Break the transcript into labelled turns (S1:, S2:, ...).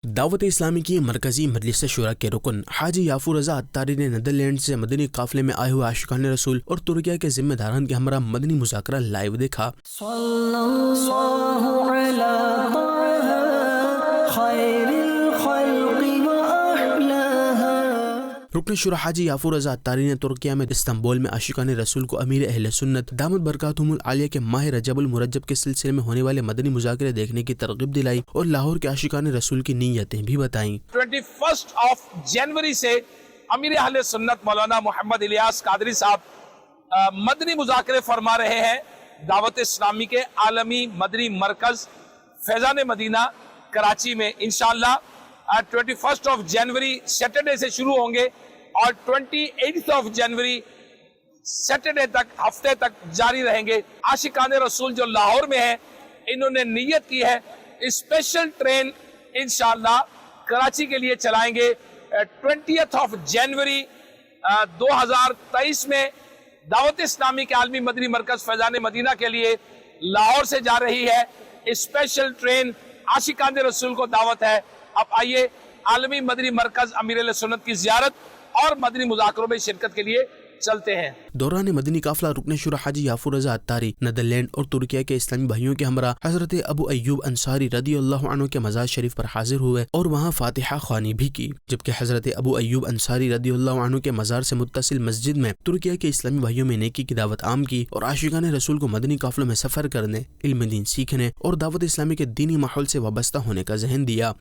S1: دعوت اسلامی کی مرکزی مجلس شورا کے رکن حاجی یافور رضا عطاری نے نیدرلینڈ سے مدنی قافلے میں آئے ہوئے عاشقان رسول اور ترکیہ کے ذمہ داران کے ہمراہ مدنی مذاکرہ لائیو دیکھا۔
S2: صلی اللہ علی خیر الخلق واحلاها۔
S1: رکن شورا حاجی یافور رضا عطاری نے ترکیہ میں استنبول میں عاشقان رسول کو امیر اہل سنت دامت برکاتہم العالیہ کے ماہ رجب المرجب کے سلسلے میں ہونے والے مدنی مذاکرے دیکھنے کی ترغیب دلائی اور لاہور کے عاشقان رسول کی نیتیں بھی بتائیں۔
S3: 21 جنوری سے امیر اہل سنت مولانا محمد الیاس قادری صاحب مدنی مذاکرے فرما رہے ہیں دعوت اسلامی کے عالمی مدنی مرکز فیضان مدینہ کراچی میں۔ انشاءاللہ 21 جنوری سیٹرڈے سے شروع ہوں گے اور 28 جنوری سیٹرڈے تک ہفتے تک جاری رہیں گے۔ عاشقان رسول جو لاہور میں ہیں انہوں نے نیت کی ہے اسپیشل ٹرین انشاءاللہ کراچی کے لیے چلائیں گے 20 جنوری 2023 میں۔ دعوت اسلامی کے عالمی مدنی مرکز فیضان مدینہ کے لیے لاہور سے جا رہی ہے اسپیشل ٹرین، عاشقان رسول کو دعوت ہے۔ اب آئیے عالمی مدنی مرکز امیر اہل سنت کی زیارت اور مدنی مذاکروں میں شرکت کے لیے چلتے ہیں۔
S1: دوران مدنی قافلہ رکن شورا حاجی یافور رضا عطاری نیدرلینڈ اور ترکیہ کے اسلامی بھائیوں کے ہمراہ حضرت ابو ایوب انصاری رضی اللہ عنہ کے مزار شریف پر حاضر ہوئے اور وہاں فاتحہ خوانی بھی کی، جبکہ حضرت ابو ایوب انصاری رضی اللہ عنہ کے مزار سے متصل مسجد میں ترکیہ کے اسلامی بھائیوں میں نیکی کی دعوت عام کی اور عاشقان رسول کو مدنی قافلوں میں سفر کرنے، علم دین سیکھنے اور دعوت اسلامی کے دینی ماحول سے وابستہ ہونے کا ذہن دیا۔